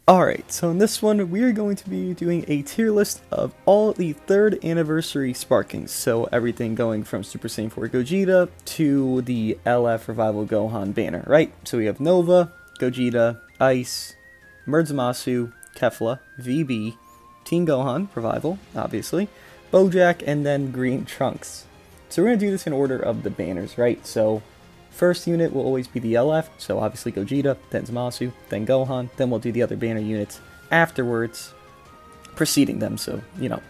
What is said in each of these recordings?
Alright, so in this one, we are going to be doing a tier list of all the 3rd anniversary Sparkings. So everything going from Super Saiyan 4 Gogeta to the LF Revival Gohan banner, right? So we have Nova, Gogeta, Ice, Zamasu, Kefla, VB, Teen Gohan, Revival, obviously, Bojack, and then Green Trunks. So we're going to do this in order of the banners, right? So first unit will always be the LF, so obviously Gogeta, then Zamasu, then Gohan, then we'll do the other banner units afterwards, preceding them. So,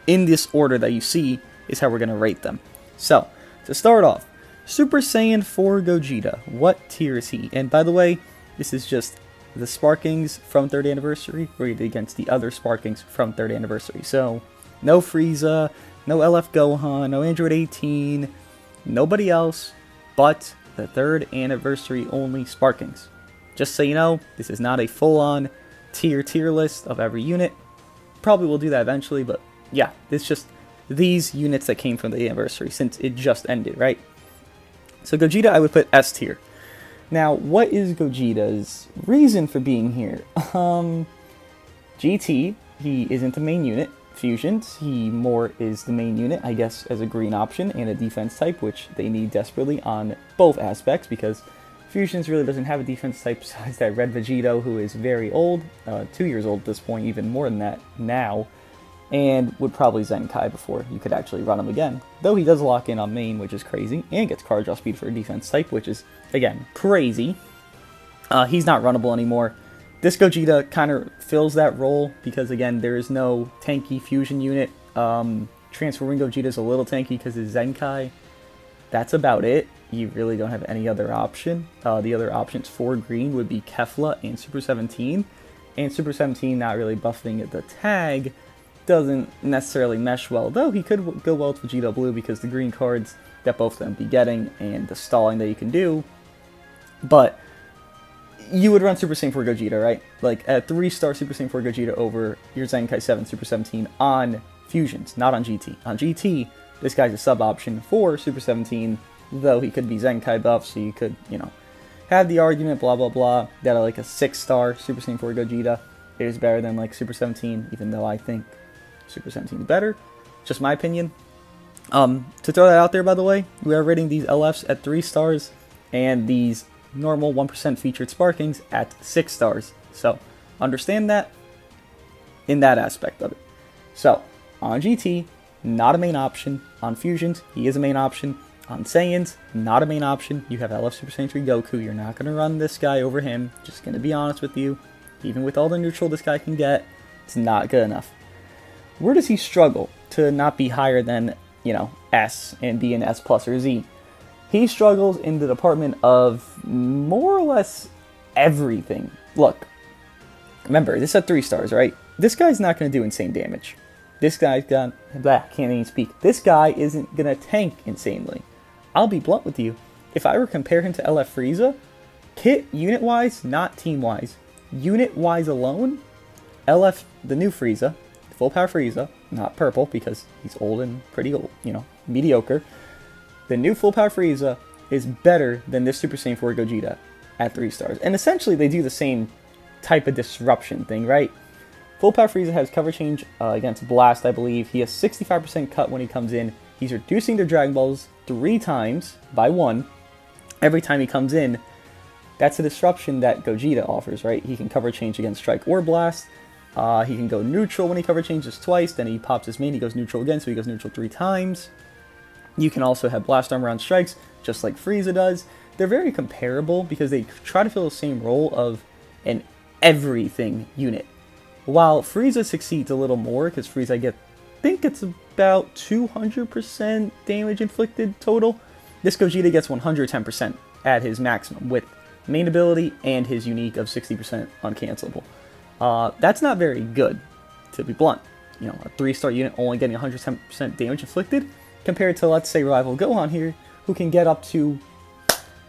in this order that you see is how we're going to rate them. So, to start off, Super Saiyan 4 Gogeta, what tier is he? And by the way, this is just the Sparkings from 3rd anniversary rated against the other Sparkings from 3rd anniversary. So, no Frieza, no LF Gohan, no Android 18, nobody else but the 3rd anniversary only Sparkings. Just so you know, this is not a full-on tier list of every unit. Probably will do that eventually, but yeah, it's just these units that came from the anniversary since it just ended, right? So Gogeta, I would put S tier. Now, what is Gogeta's reason for being here? GT, he isn't the main unit. Fusions, he more is the main unit, I guess, as a green option and a defense type, which they need desperately on both aspects, because Fusions really doesn't have a defense type besides that Red Vegito, who is very old, 2 years old at this point, even more than that now, and would probably Zenkai before you could actually run him again. Though he does lock in on main, which is crazy, and gets card draw speed for a defense type, which is, again, crazy. He's not runnable anymore. This Gogeta kind of fills that role because, again, there is no tanky fusion unit. Transforming Gogeta is a little tanky because it's Zenkai. That's about it. You really don't have any other option. The other options for green would be Kefla and Super 17. And Super 17 not really buffing the tag doesn't necessarily mesh well. Though he could go well with Vegeta Blue because the green cards that both of them be getting and the stalling that you can do. But you would run Super Saiyan 4 Gogeta, right? Like a 3-star Super Saiyan 4 Gogeta over your Zenkai 7 Super 17 on Fusions, not on GT. On GT, this guy's a sub option for Super 17, though he could be Zenkai buff, so you could, have the argument, blah, blah, blah, that like a 6-star Super Saiyan 4 Gogeta is better than like Super 17, even though I think Super 17 is better. Just my opinion. To throw that out there, by the way, we are rating these LFs at 3 stars, and these normal 1% featured Sparkings at 6 stars. So, understand that in that aspect of it. So, on GT, not a main option. On Fusions, he is a main option. On Saiyans, not a main option. You have LF Super Saiyan 3 Goku. You're not going to run this guy over him. Just going to be honest with you. Even with all the neutral this guy can get, it's not good enough. Where does he struggle to not be higher than, S and be an S plus or Z? He struggles in the department of more or less everything. Look, remember, this is at 3 stars, right? This guy's not going to do insane damage. This guy's got... can't even speak. This guy isn't going to tank insanely. I'll be blunt with you. If I were to compare him to LF Frieza, kit unit-wise, not team-wise, unit-wise alone, LF, the new Frieza, full power Frieza, not purple because he's old and pretty old, mediocre. The new full power Frieza is better than this Super Saiyan 4 Gogeta at 3 stars. And essentially they do the same type of disruption thing, right? Full power Frieza has cover change against Blast, I believe. He has 65% cut when he comes in. He's reducing their Dragon Balls 3 times by 1 every time he comes in. That's a disruption that Gogeta offers, right? He can cover change against Strike or Blast. He can go neutral when he cover changes twice. Then he pops his main, he goes neutral again, so he goes neutral 3 times. You can also have Blast Armor on strikes, just like Frieza does. They're very comparable because they try to fill the same role of an everything unit. While Frieza succeeds a little more, because Frieza, I think it's about 200% damage inflicted total. This Gogeta gets 110% at his maximum, with main ability and his unique of 60% uncancelable. That's not very good, to be blunt. A 3-star unit only getting 110% damage inflicted, compared to, let's say, Rival Gohan here, who can get up to,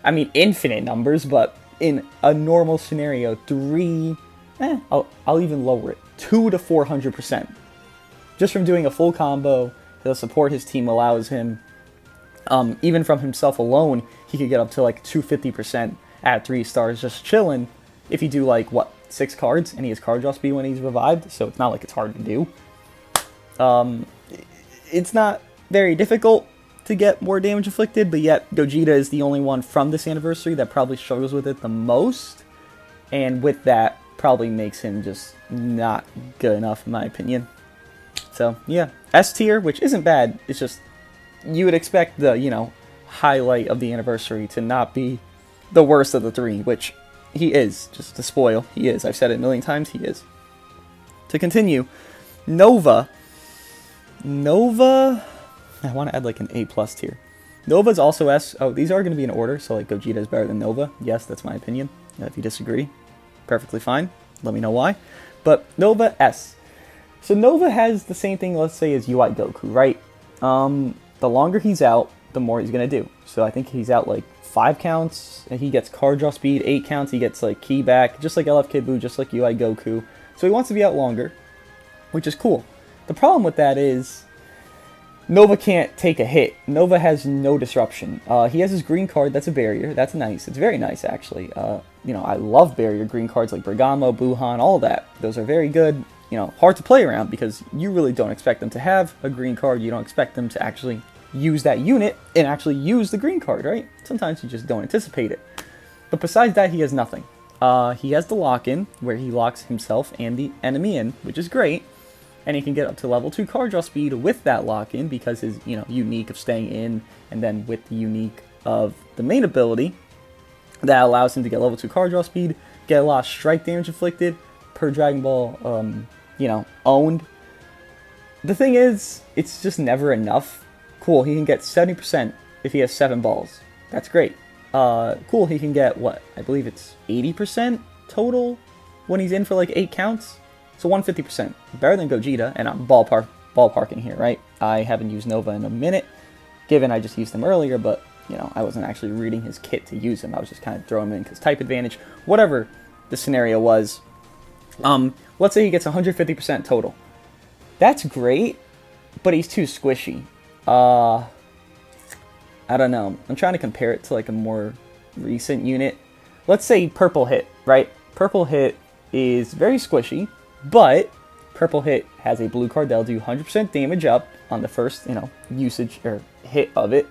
infinite numbers, but in a normal scenario, I'll even lower it, 200 to 400%. Just from doing a full combo, the support his team allows him, even from himself alone, he could get up to like 250% at 3 stars just chilling, if you do like, what, 6 cards, and he has card draw speed when he's revived, so it's not like it's hard to do. It's not very difficult to get more damage inflicted, but yet Gogeta is the only one from this anniversary that probably struggles with it the most, and with that, probably makes him just not good enough in my opinion. So yeah, S tier, which isn't bad. It's just you would expect the, you know, highlight of the anniversary to not be the worst of the 3, which he is. Just to spoil, he is. I've said it a million times, he is. To continue, Nova, I want to add like an A+ tier. Nova's also S. Oh, these are going to be in order, so like Gogeta is better than Nova. Yes, that's my opinion. If you disagree, perfectly fine. Let me know why. But Nova, S. So Nova has the same thing, let's say, as UI Goku, right? The longer he's out, the more he's going to do. So I think he's out like 5 counts, and he gets card draw speed, 8 counts, he gets like key back, just like LF Kid Buu, just like UI Goku. So he wants to be out longer, which is cool. The problem with that is Nova can't take a hit. Nova has no disruption. He has his green card, that's a barrier. That's nice. It's very nice, actually. You know, I love barrier green cards like Bergamo, Buhan, all of that. Those are very good. You know, hard to play around because you really don't expect them to have a green card. You don't expect them to actually use that unit and actually use the green card, right? Sometimes you just don't anticipate it. But besides that, he has nothing. He has the lock-in, where he locks himself and the enemy in, which is great. And he can get up to level 2 card draw speed with that lock-in because his, you know, unique of staying in, and then with the unique of the main ability, that allows him to get level 2 card draw speed, get a lot of strike damage inflicted per Dragon Ball, you know, owned. The thing is, it's just never enough. Cool, he can get 70% if he has 7 balls. That's great. Cool, he can get, what, I believe it's 80% total when he's in for like 8 counts? So 150%, better than Gogeta, and I'm ballparking here, right? I haven't used Nova in a minute, given I just used him earlier, but, you know, I wasn't actually reading his kit to use him. I was just kind of throwing him in because type advantage, whatever the scenario was. Let's say he gets 150% total. That's great, but he's too squishy. I don't know. I'm trying to compare it to like a more recent unit. Let's say Purple Hit, right? Purple Hit is very squishy, but Purple Hit has a blue card that'll do 100% damage up on the first, you know, usage or hit of it.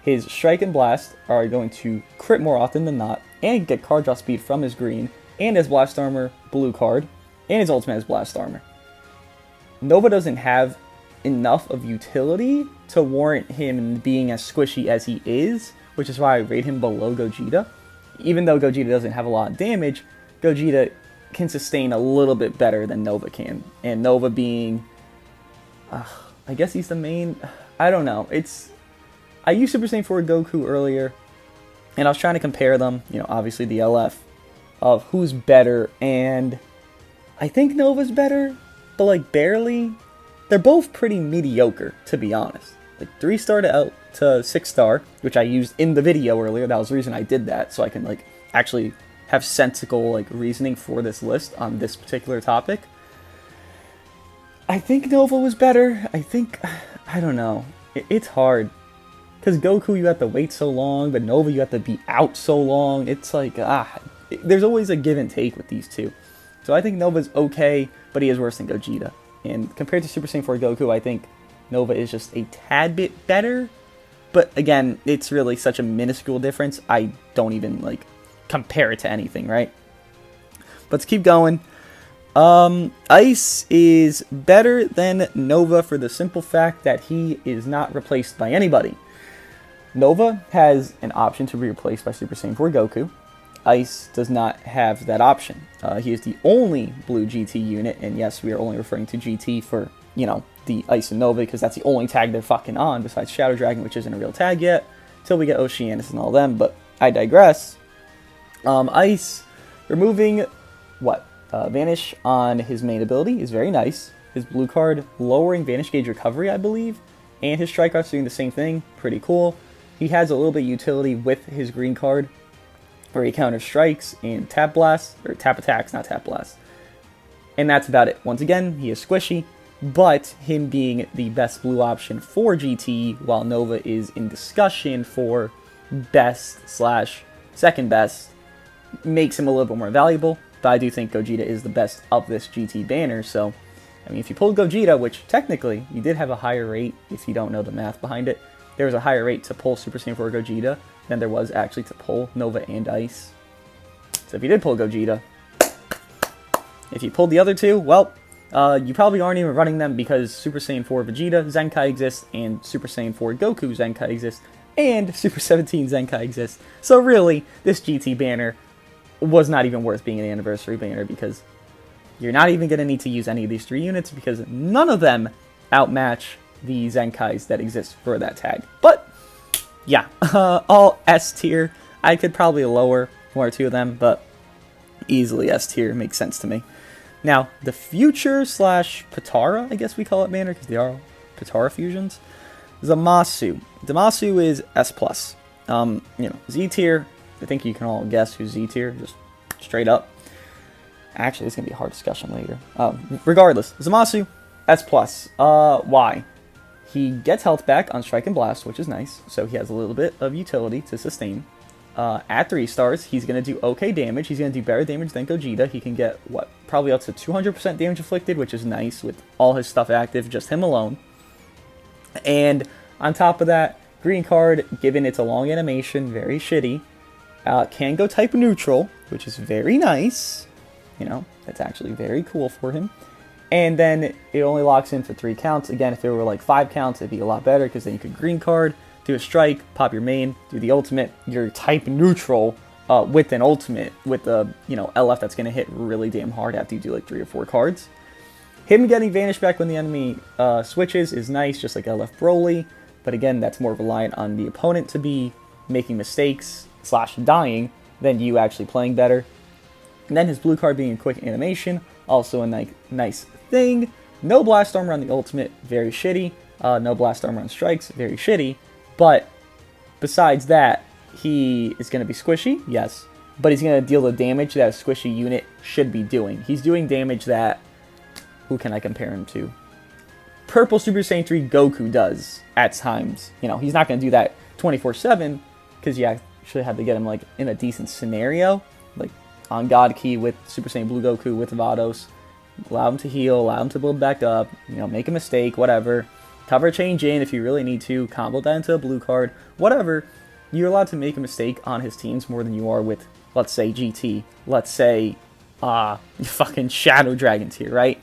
His Strike and Blast are going to crit more often than not, and get card draw speed from his green, and his Blast Armor blue card, and his ultimate is Blast Armor. Nova doesn't have enough of utility to warrant him being as squishy as he is, which is why I rate him below Gogeta. Even though Gogeta doesn't have a lot of damage, Gogeta can sustain a little bit better than Nova can. And Nova being, I guess he's the main, I don't know. I used Super Saiyan 4 Goku earlier, and I was trying to compare them, you know, obviously the LF, of who's better, and I think Nova's better, but like barely. They're both pretty mediocre, to be honest. Like 3-star to 6-star, which I used in the video earlier. That was the reason I did that, so I can like actually have sensical like reasoning for this list on this particular topic. I think Nova was better. I don't know. It's hard. Because Goku, you have to wait so long, but Nova, you have to be out so long. It's like, there's always a give and take with these two. So I think Nova's okay, but he is worse than Gogeta. And compared to Super Saiyan 4 Goku, I think Nova is just a tad bit better. But again, it's really such a minuscule difference, I don't even like compare it to anything, right? Let's keep going. Ice is better than Nova for the simple fact that he is not replaced by anybody. Nova has an option to be replaced by Super Saiyan 4 Goku. Ice does not have that option. He is the only blue GT unit, and yes, we are only referring to GT for, you know, the Ice and Nova, because that's the only tag they're fucking on, besides Shadow Dragon, which isn't a real tag yet, till we get Oceanus and all them, but I digress. Ice, removing, Vanish on his main ability is very nice. His blue card, lowering Vanish Gauge Recovery, I believe, and his Strike Art's doing the same thing, pretty cool. He has a little bit of utility with his green card, where he counters strikes and tap blasts, or tap attacks, not tap blasts. And that's about it. Once again, he is squishy, but him being the best blue option for GT, while Nova is in discussion for best/second best, makes him a little bit more valuable. but I do think Gogeta is the best of this GT banner, so, I mean, if you pulled Gogeta, which technically you did have a higher rate, if you don't know the math behind it, there was a higher rate to pull Super Saiyan 4 Gogeta than there was actually to pull Nova and Ice. So if you did pull Gogeta, if you pulled the other two, well, you probably aren't even running them because Super Saiyan 4 Vegeta Zenkai exists, and Super Saiyan 4 Goku Zenkai exists, and Super 17 Zenkai exists. So really, this GT banner was not even worth being an anniversary banner because you're not even going to need to use any of these 3 units because none of them outmatch the Zenkais that exist for that tag. But, yeah, all S tier. I could probably lower 1 or 2 of them, but easily S tier makes sense to me. Now, the future slash Patara, I guess we call it banner, because they are Patara fusions. Zamasu. Zamasu is S+. Z tier, I think you can all guess who's Z tier, just straight up. Actually, it's going to be a hard discussion later. Regardless, Zamasu, S+. Why? He gets health back on Strike and Blast, which is nice, so he has a little bit of utility to sustain. At 3 stars, he's going to do okay damage. He's going to do better damage than Gogeta. He can get, probably up to 200% damage inflicted, which is nice with all his stuff active, just him alone. And on top of that, green card, given it's a long animation, very shitty, can go type neutral, which is very nice. That's actually very cool for him. And then it only locks in for 3 counts. Again, if it were like 5 counts, it'd be a lot better, because then you could green card, do a strike, pop your main, do the ultimate, you're type neutral with an ultimate, with the, LF that's going to hit really damn hard after you do like 3 or 4 cards. Him getting Vanish back when the enemy switches is nice, just like LF Broly, but again, that's more reliant on the opponent to be making mistakes / dying than you actually playing better. And then his blue card being a quick animation, also a nice thing. No blast armor on the ultimate, very shitty. No blast armor on strikes, very shitty. But besides that, he is going to be squishy, yes, but he's going to deal the damage that a squishy unit should be doing. He's doing damage that, who can I compare him to? Purple Super Saiyan 3 Goku does at times. He's not going to do that 24/7 because you actually have to get him like in a decent scenario, like on God Key with Super Saiyan Blue Goku with Vados. Allow him to heal, allow him to build back up, make a mistake, whatever. Cover change in if you really need to, combo that into a blue card, whatever. You're allowed to make a mistake on his teams more than you are with, let's say, GT. Let's say, fucking Shadow Dragon tier, right?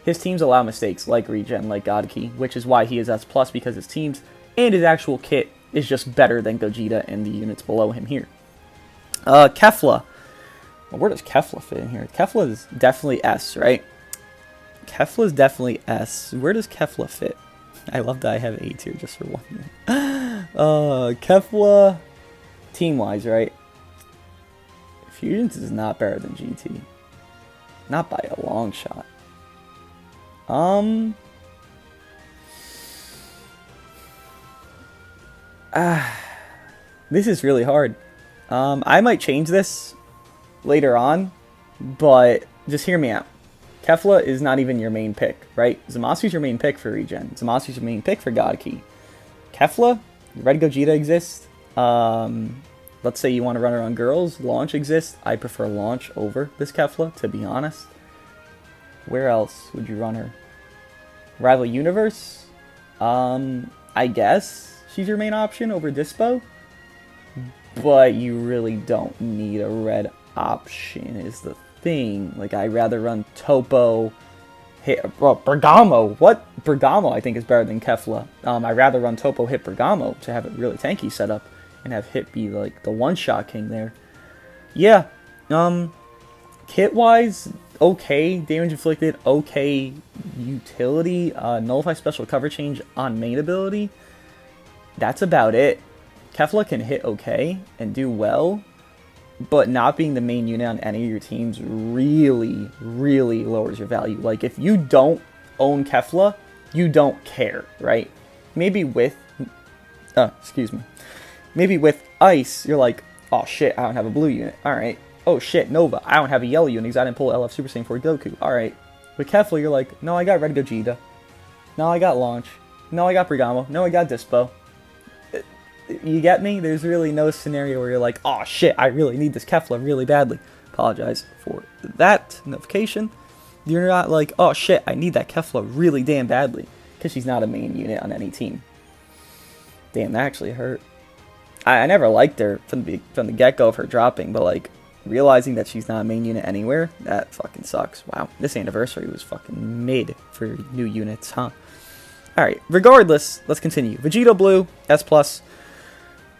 His teams allow mistakes like Regen, like God Key, which is why he is S+, because his teams and his actual kit is just better than Gogeta and the units below him here. Kefla. Well, where does Kefla fit in here? Kefla is definitely S, right? Kefla is definitely S. Where does Kefla fit? I love that I have A tier just for 1 minute. Kefla, team-wise, right? Fusions is not better than GT. Not by a long shot. This is really hard. I might change this later on, but just hear me out. Kefla is not even your main pick, right? Zamasu's your main pick for Regen. Zamasu's your main pick for God Key. Kefla, Red Gogeta exists. Let's say you want to run her on girls. Launch exists. I prefer Launch over this Kefla, to be honest. Where else would you run her? Rival Universe? I guess she's your main option over Dispo. But you really don't need a red option is the thing. Like, I'd rather run Topo, hit Bergamo. What? Bergamo I think is better than Kefla. I'd rather run Topo, hit Bergamo to have it really tanky set up and have Hit be like the one-shot king there. Yeah. Kit-wise, okay. Damage inflicted, okay. Utility, nullify special cover change on main ability. That's about it. Kefla can hit okay and do well, but not being the main unit on any of your teams really, really lowers your value. Like, if you don't own Kefla, you don't care, right? Maybe with, maybe with Ice, you're like, oh shit, I don't have a blue unit. Alright. Oh shit, Nova, I don't have a yellow unit because I didn't pull LF Super Saiyan 4 Goku. Alright. With Kefla, you're like, no, I got Red Gogeta. No, I got Launch. No, I got Bergamo. No, I got Dispo. You get me? There's really no scenario where you're like, oh shit, I really need this Kefla really badly. Apologize for that notification. You're not like, oh shit, I need that Kefla really damn badly, because she's not a main unit on any team. Damn, that actually hurt. I never liked her from the get-go of her dropping, but like, realizing that she's not a main unit anywhere, that fucking sucks. Wow, this anniversary was fucking made for new units, huh? Alright, regardless, let's continue. Vegeta Blue, S+.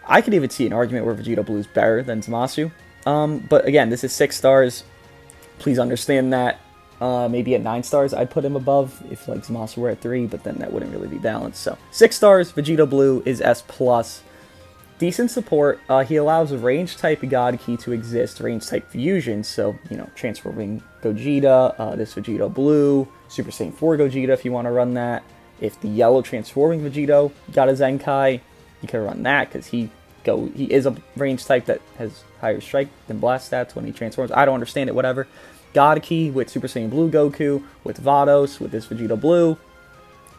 I could even see an argument where Vegeta Blue is better than Zamasu. But again, this is 6 stars. Please understand that. Maybe at 9 stars, I'd put him above if like Zamasu were at 3, but then that wouldn't really be balanced. So 6 stars, Vegeta Blue is S+. Decent support. He allows a range type God Key to exist, range type fusion. So, you know, transforming Gogeta, this Vegeta Blue, Super Saiyan 4 Gogeta if you want to run that. If the yellow transforming Vegito got a Zenkai, you can run that because he is a range type that has higher strike than blast stats when he transforms. I don't understand it, whatever. God Key with Super Saiyan Blue Goku, with Vados, with this Vegeta Blue.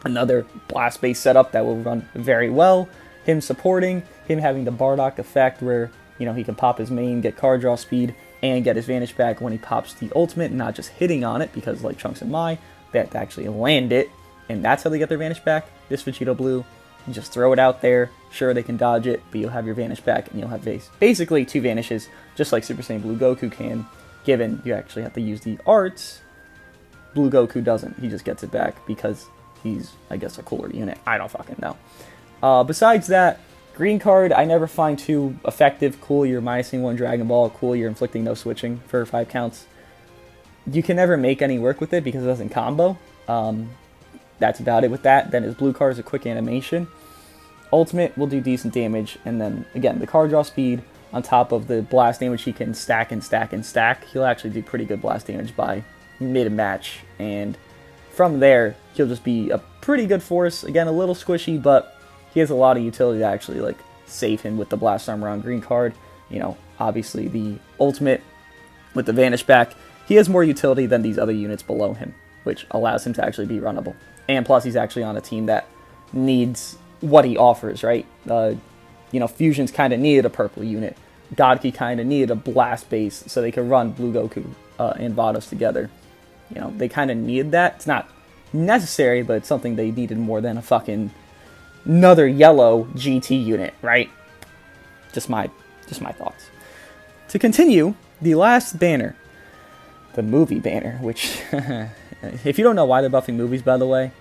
Another blast-based setup that will run very well. Him supporting, him having the Bardock effect where, you know, he can pop his main, get card draw speed, and get his Vanish back when he pops the ultimate, not just hitting on it, because like Trunks and Mai, they have to actually land it, and that's how they get their Vanish back. This Vegeta Blue, you just throw it out there. Sure, they can dodge it, but you'll have your Vanish back, and you'll have basically 2 Vanishes, just like Super Saiyan Blue Goku can, given you actually have to use the arts. Blue Goku doesn't. He just gets it back because he's, I guess, a cooler unit. I don't fucking know. Besides that, green card, I never find too effective. Cool, you're minusing 1 Dragon Ball. Cool, you're inflicting no switching for 5 counts. You can never make any work with it because it doesn't combo. That's about it with that. Then his blue card is a quick animation. Ultimate will do decent damage. And then, again, the card draw speed on top of the blast damage he can stack and stack and stack. He'll actually do pretty good blast damage by mid-match. And from there, he'll just be a pretty good force. Again, a little squishy, but he has a lot of utility to actually like save him with the blast armor on green card. You know, obviously the ultimate with the Vanish back, he has more utility than these other units below him, which allows him to actually be runnable. And plus, he's actually on a team that needs what he offers, right? You know, Fusion's kind of needed a purple unit. Godki kind of needed a blast base so they could run Blue Goku and Vados together. You know, they kind of needed that. It's not necessary, but it's something they needed more than a fucking another yellow GT unit, right? Just my thoughts. To continue, the last banner, the movie banner, which, if you don't know why they're buffing movies, by the way,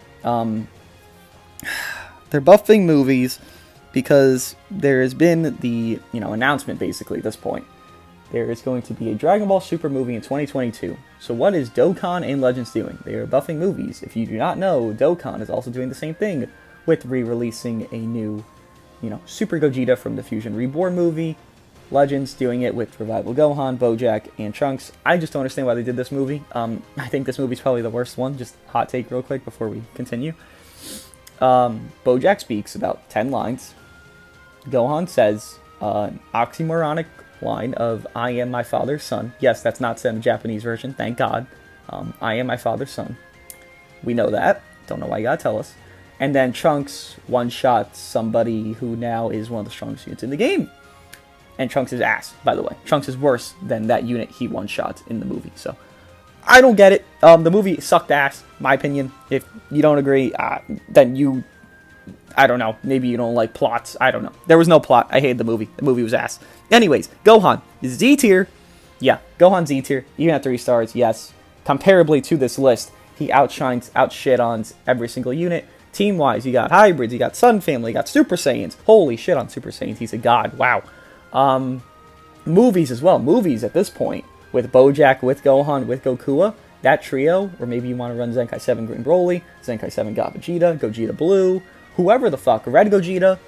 they're buffing movies because there has been the, you know, announcement basically at this point. There is going to be a Dragon Ball Super movie in 2022. So what is Dokkan and Legends doing? They are buffing movies. If you do not know, Dokkan is also doing the same thing with re-releasing a new, you know, Super Gogeta from the Fusion Reborn movie. Legends doing it with Revival Gohan, Bojack, and Trunks. I just don't understand why they did this movie. I think this movie's probably the worst one. Just hot take real quick before we continue. Bojack speaks about 10 lines. Gohan says an oxymoronic line of, "I am my father's son." Yes, that's not said in the Japanese version, thank God. I am my father's son. We know that. Don't know why you gotta tell us. And then Trunks one-shots somebody who now is one of the strongest units in the game. And Trunks is ass, by the way. Trunks is worse than that unit he one-shot in the movie. So, I don't get it. The movie sucked ass, my opinion. If you don't agree, then you, I don't know. Maybe you don't like plots. I don't know. There was no plot. I hated the movie. The movie was ass. Anyways, Gohan is Z tier. Yeah, Gohan Z tier. Even at 3 stars, yes. Comparably to this list, he outshines, outshit-ons every single unit. Team-wise, you got hybrids, you got Sun Family, you got Super Saiyans. Holy shit on Super Saiyans. He's a god. Wow. Movies as well. Movies at this point, with Bojack, with Gohan, with Gokua, that trio, or maybe you want to run Zenkai 7 Green Broly, Zenkai 7 God Vegeta, Gogeta Blue, whoever the fuck, Red Gogeta,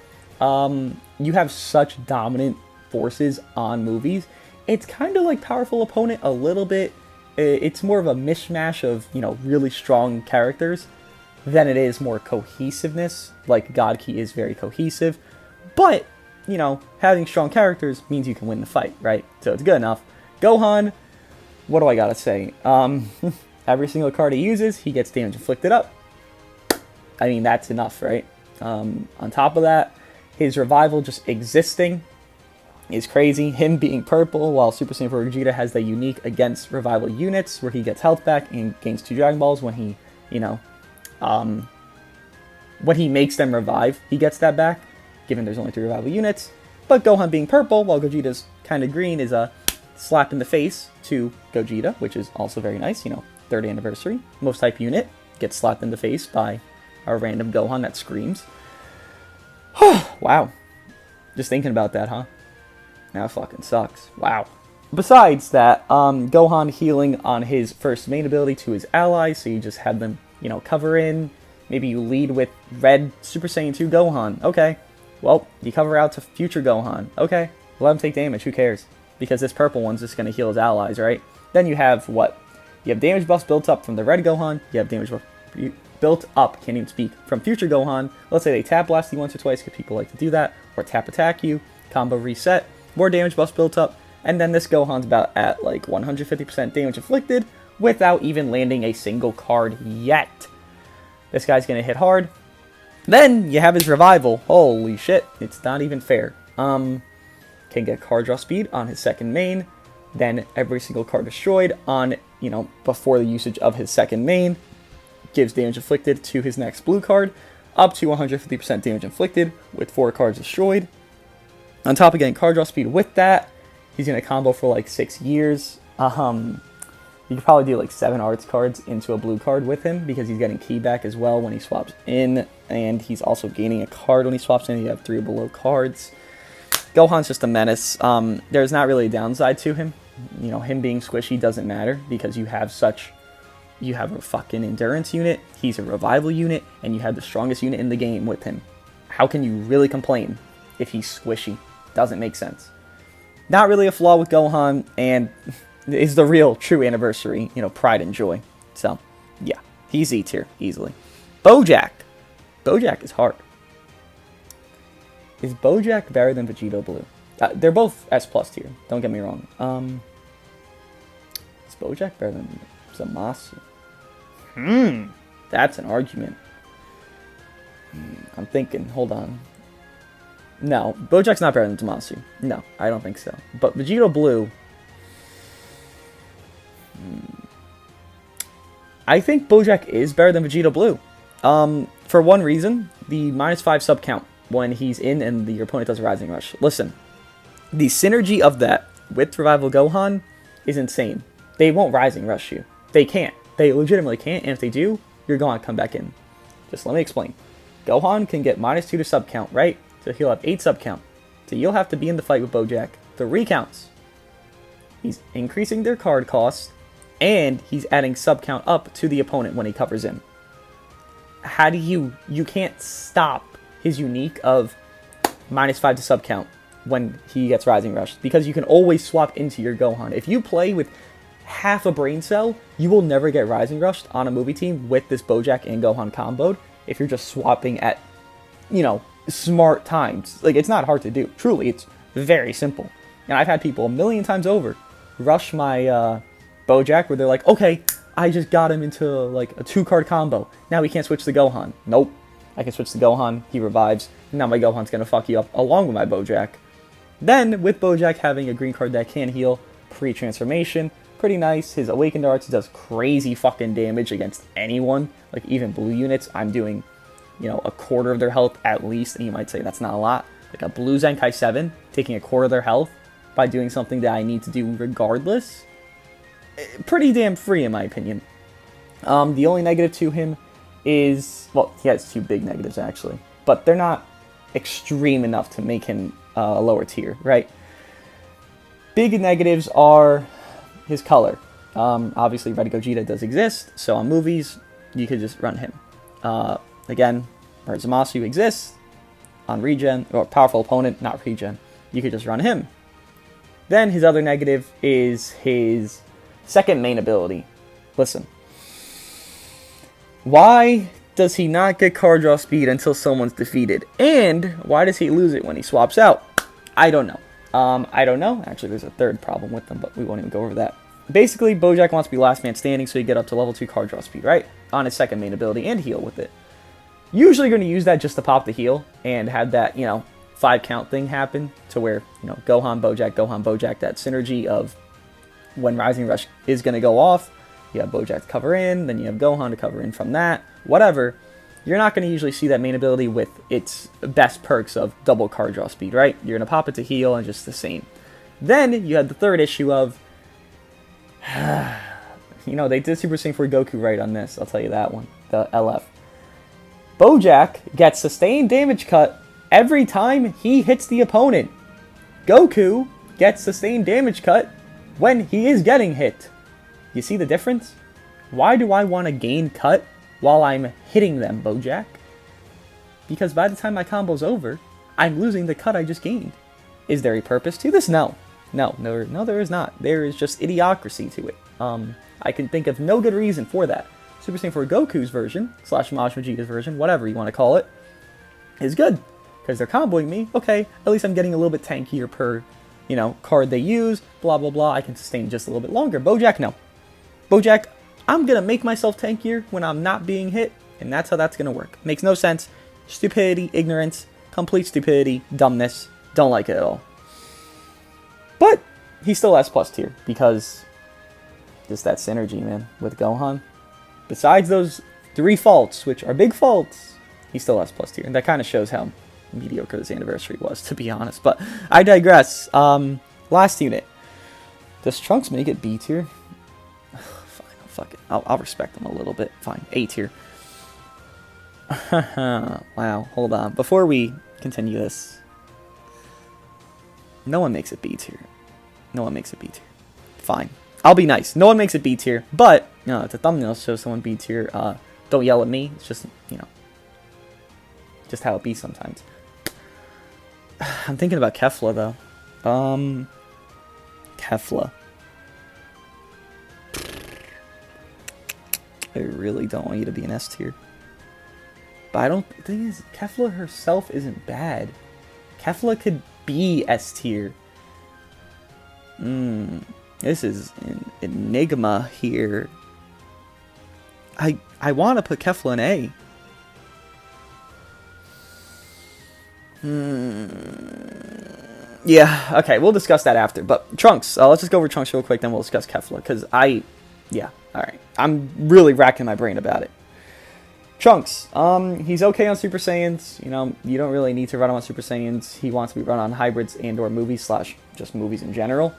you have such dominant forces on movies. It's kind of like Powerful Opponent a little bit. It's more of a mishmash of, you know, really strong characters than it is more cohesiveness. Like God Key is very cohesive, but you know, having strong characters means you can win the fight, right? So it's good enough. Gohan, what do I gotta say? Every single card he uses, he gets damage inflicted up. I mean, that's enough, right? On top of that, his revival just existing is crazy. Him being purple, while Super Saiyan 4 Vegeta has the unique against revival units, where he gets health back and gains 2 Dragon Balls when he, when he makes them revive, he gets that back, given there's only 3 revival units. But Gohan being purple, while Gogeta's kind of green, is a slap in the face to Gogeta, which is also very nice, 3rd anniversary. Most type unit gets slapped in the face by a random Gohan that screams. Wow. Just thinking about that, huh? That fucking sucks. Wow. Besides that, Gohan healing on his first main ability to his allies, so you just had them, cover in. Maybe you lead with red Super Saiyan 2 Gohan. Okay. Well, you cover out to future Gohan. Okay. Let him take damage. Who cares? Because this purple one's just going to heal his allies, right? Then you have what? You have damage buffs built up from the red Gohan. You have damage buff built up, can't even speak, from future Gohan. Let's say they tap blast you once or twice, because people like to do that. Or tap attack you. Combo reset. More damage buffs built up. And then this Gohan's about at like 150% damage inflicted without even landing a single card yet. This guy's going to hit hard. Then you have his revival. Holy shit, it's not even fair. Can get card draw speed on his second main. Then every single card destroyed on, before the usage of his second main. Gives damage inflicted to his next blue card. Up to 150% damage inflicted with 4 cards destroyed. On top of getting card draw speed with that, he's going to combo for like 6 years. You could probably do like 7 arts cards into a blue card with him, because he's getting key back as well when he swaps in, and he's also gaining a card when he swaps in. You have 3 or below cards. Gohan's just a menace. There's not really a downside to him. Him being squishy doesn't matter, because you have a fucking endurance unit, he's a revival unit, and you have the strongest unit in the game with him. How can you really complain if he's squishy? Doesn't make sense. Not really a flaw with Gohan, and is the real true anniversary, pride and joy. So, yeah, he's E tier, easily. Bojack. Bojack is hard. Is Bojack better than Vegeta Blue? They're both S+ tier, don't get me wrong. Is Bojack better than Zamasu? That's an argument. I'm thinking, hold on. No, Bojack's not better than Zamasu. No, I don't think so. But Vegeta Blue... I think Bojack is better than Vegeta Blue. For one reason, the -5 sub count when he's in and your opponent does a Rising Rush. Listen, the synergy of that with Revival Gohan is insane. They won't Rising Rush you. They can't. They legitimately can't, and if they do, you're going to come back in. Just let me explain. Gohan can get -2 to sub count, right? So he'll have 8 sub count. So you'll have to be in the fight with Bojack 3 counts. He's increasing their card cost, and he's adding sub count up to the opponent when he covers in. How do you can't stop his unique of -5 to sub count when he gets Rising Rush, because you can always swap into your Gohan. If you play with half a brain cell, you will never get Rising Rushed on a movie team with this Bojack and Gohan comboed if you're just swapping at, smart times. Like, it's not hard to do. Truly, it's very simple. And I've had people a million times over rush my Bojack where they're like, okay, I just got him into like a 2-card combo. Now we can't switch to Gohan. Nope. I can switch to Gohan. He revives. Now my Gohan's going to fuck you up along with my Bojack. Then, with Bojack having a green card that can heal pre-transformation, pretty nice. His Awakened Arts does crazy fucking damage against anyone. Like, even blue units, I'm doing, a quarter of their health at least. And you might say that's not a lot. Like a blue Zenkai 7, taking a quarter of their health by doing something that I need to do regardless. Pretty damn free, in my opinion. The only negative to him is, well, he has 2 big negatives, actually. But they're not extreme enough to make him a lower tier, right? Big negatives are his color. Obviously, Red Gogeta does exist, so on movies, you could just run him. Again, where Zamasu exists, on regen, or powerful opponent, not regen, you could just run him. Then his other negative is his second main ability. Listen. Why does he not get card draw speed until someone's defeated? And why does he lose it when he swaps out? I don't know. I don't know. Actually, there's a third problem with them, but we won't even go over that. Basically, Bojack wants to be last man standing, so you get up to level 2 card draw speed, right? On his second main ability, and heal with it. Usually going to use that just to pop the heal, and have that, 5-count thing happen to where, Gohan, Bojack, that synergy of when Rising Rush is going to go off, you have Bojack to cover in, then you have Gohan to cover in from that, whatever. You're not going to usually see that main ability with its best perks of double card draw speed, right? You're going to pop it to heal and just the same. Then you had the third issue of, they did Super Saiyan 4 Goku right on this, I'll tell you that one, the LF. Bojack gets sustained damage cut every time he hits the opponent. Goku gets sustained damage cut when he is getting hit. You see the difference? Why do I want to gain cut while I'm hitting them, Bojack? Because by the time my combo's over, I'm losing the cut I just gained. Is there a purpose to this? No, there is not. There is just idiocracy to it. I can think of no good reason for that. Super Saiyan 4 Goku's version, / Majin Vegeta's version, whatever you want to call it, is good. Because they're comboing me, okay, at least I'm getting a little bit tankier per, card they use, blah, blah, blah. I can sustain just a little bit longer. Bojack, no. Bojack, I'm going to make myself tankier when I'm not being hit, and that's how that's going to work. Makes no sense. Stupidity, ignorance, complete stupidity, dumbness. Don't like it at all. But he's still S+ tier, because just that synergy, man, with Gohan. Besides those 3 faults, which are big faults, he's still S+ tier. And that kind of shows how mediocre this anniversary was, to be honest. But I digress. Last unit. Does Trunks make it B tier? Fine, fuck it. I'll respect him a little bit. Fine, A tier. Wow, hold on. Before we continue this, no one makes it B tier. No one makes it B tier. Fine. I'll be nice. No one makes it B tier, but if the thumbnail shows someone B tier, don't yell at me. It's just, just how it be sometimes. I'm thinking about Kefla, though. Kefla. I really don't want you to be an S tier. But the thing is, Kefla herself isn't bad. Kefla could be S tier. This is an enigma here. I want to put Kefla in A. Yeah, okay, we'll discuss that after. But Trunks, let's just go over Trunks real quick, then we'll discuss Kefla. Because yeah, alright. I'm really racking my brain about it. Trunks, he's okay on Super Saiyans. You don't really need to run him on Super Saiyans. He wants to be run on hybrids and or movies / just movies in general.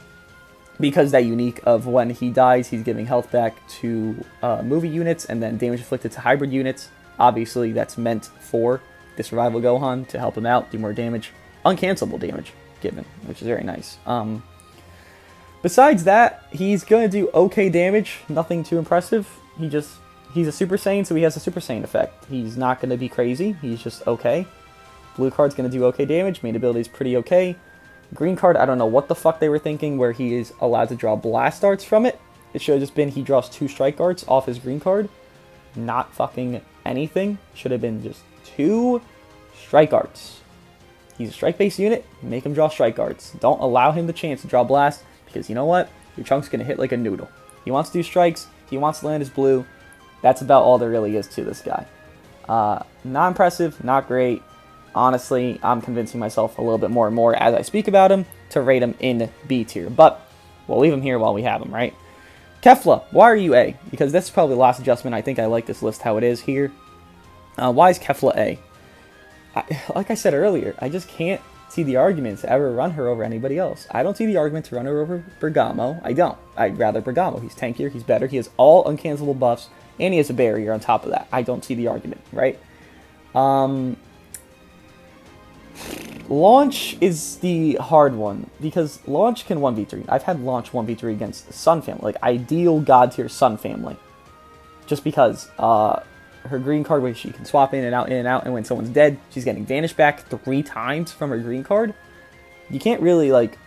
Because that unique of when he dies, he's giving health back to movie units and then damage inflicted to hybrid units. Obviously, that's meant for the Survival Gohan to help him out, do more damage. Uncancelable damage given, which is very nice. Besides that, he's going to do okay damage. Nothing too impressive. He's a Super Saiyan, so he has a Super Saiyan effect. He's not going to be crazy. He's just okay. Blue card's going to do okay damage. Main ability is pretty okay. Green card, I don't know what the fuck they were thinking where he is allowed to draw blast darts from it. It should have just been he draws 2 strike darts off his green card. Not fucking anything. Should have been just 2 strike darts. He's a strike-based unit. Make him draw strike darts. Don't allow him the chance to draw blast because you know what? Your Chunk's going to hit like a noodle. He wants to do strikes. He wants to land his blue. That's about all there really is to this guy. Not impressive. Not great. Honestly, I'm convincing myself a little bit more and more as I speak about him to rate him in B tier. But we'll leave him here while we have him, right? Kefla, why are you A? Because this is probably the last adjustment. I think I like this list how it is here. Why is Kefla A? Like I said earlier, I just can't see the argument to ever run her over anybody else. I don't see the argument to run her over Bergamo. I don't. I'd rather Bergamo. He's tankier. He's better. He has all uncancelable buffs. And he has a barrier on top of that. I don't see the argument, right? Launch is the hard one, because Launch can 1v3. I've had Launch 1v3 against Sun Family, like ideal god tier Sun Family. Just because her green card, where she can swap in and out, and when someone's dead, she's getting Vanish back 3 times from her green card. You can't really, like,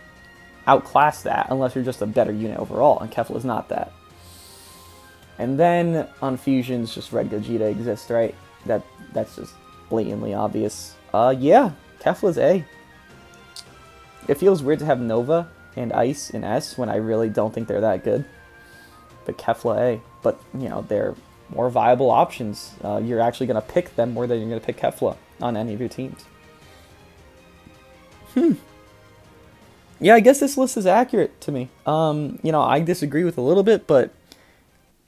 outclass that unless you're just a better unit overall, and Kefla's not that. And then on Fusions, just Red Gogeta exists, right? That's just blatantly obvious. Yeah, Kefla's A. It feels weird to have Nova and Ice in S when I really don't think they're that good. But Kefla A. But, you know, they're more viable options. You're actually going to pick them more than you're going to pick Kefla on any of your teams. Yeah, I guess this list is accurate to me. I disagree with a little bit, but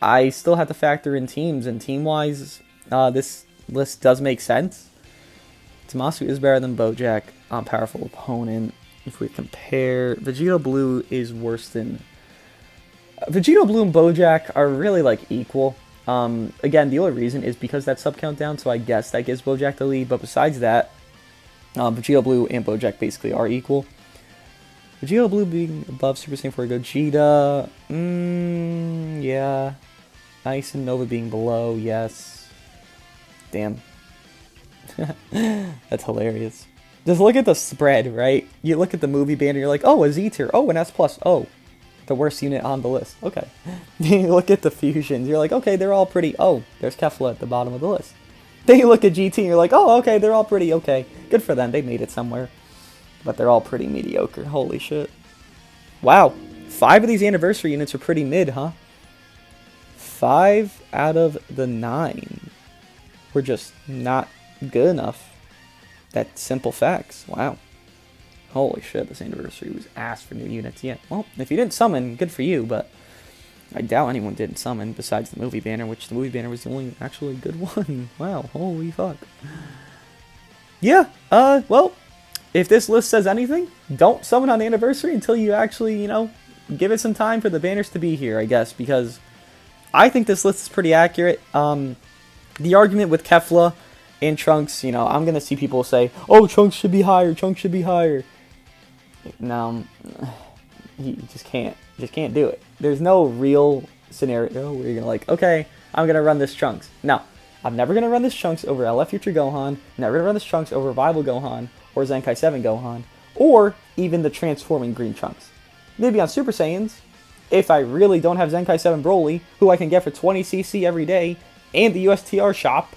I still have to factor in teams, and team-wise, this list does make sense. Zamasu is better than Bojack, powerful opponent. If we compare, Vegeta Blue is worse than... Vegeta Blue and Bojack are really, like, equal. Again, the only reason is because that sub-countdown, so I guess that gives Bojack the lead, but besides that, Vegeta Blue and Bojack basically are equal. Vegeta Blue being above Super Saiyan 4 Gogeta, yeah. Ice and Nova being below, yes. Damn. That's hilarious. Just look at the spread, right? You look at the movie banner, you're like, oh, a Z tier, oh, an S+, oh, the worst unit on the list. Okay. You look at the fusions, you're like, okay, they're all pretty. Oh, there's Kefla at the bottom of the list. Then you look at GT and you're like, oh, okay, they're all pretty okay. Good for them, they made it somewhere. But they're all pretty mediocre. Holy shit. Wow. 5 of these anniversary units are pretty mid, huh? 5 out of the 9 were just not good enough. That's simple facts. Wow. Holy shit, this anniversary was ass for new units. Yeah, well, if you didn't summon, good for you, but I doubt anyone didn't summon besides the movie banner, which the movie banner was the only actually good one. Wow, holy fuck. Yeah, well, if this list says anything, don't summon on the anniversary until you actually, give it some time for the banners to be here, I guess, because I think this list is pretty accurate. The argument with Kefla and Trunks, I'm going to see people say, oh, Trunks should be higher, Trunks should be higher. No, you just can't do it. There's no real scenario where you're going to like, okay, I'm going to run this Trunks. No, I'm never going to run this Trunks over LF Future Gohan, never going to run this Trunks over Rival Gohan, or Zenkai 7 Gohan, or even the transforming green Trunks. Maybe on Super Saiyans, if I really don't have Zenkai 7 Broly, who I can get for 20cc every day, and the USTR shop,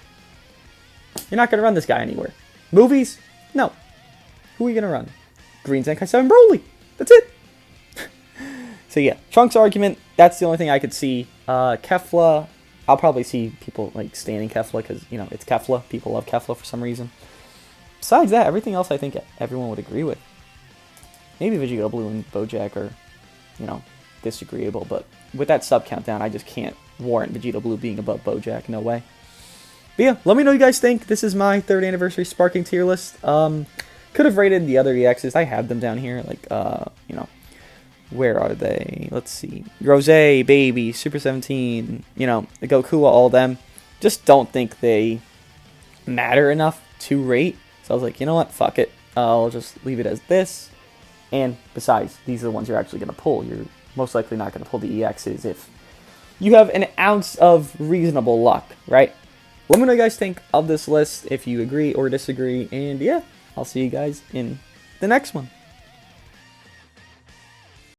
you're not going to run this guy anywhere. Movies? No. Who are you going to run? Green Zenkai 7 Broly. That's it. So yeah, Trunks argument, that's the only thing I could see. Kefla, I'll probably see people like standing Kefla because, it's Kefla. People love Kefla for some reason. Besides that, everything else I think everyone would agree with. Maybe Vegeta Blue and Bojack are, disagreeable, but with that sub countdown, I just can't warrant Vegeta Blue being above Bojack. No way. But yeah, let me know what you guys think. This is my 3rd anniversary Sparking tier list. Could have rated the other EXs. I have them down here. Like, where are they? Let's see. Rose, Baby, Super 17, the Goku, all them. Just don't think they matter enough to rate. So I was like, you know what? Fuck it. I'll just leave it as this. And besides, these are the ones you're actually going to pull. You're most likely not going to pull the EXs if you have an ounce of reasonable luck, right? Let me know what you guys think of this list, if you agree or disagree. And yeah, I'll see you guys in the next one.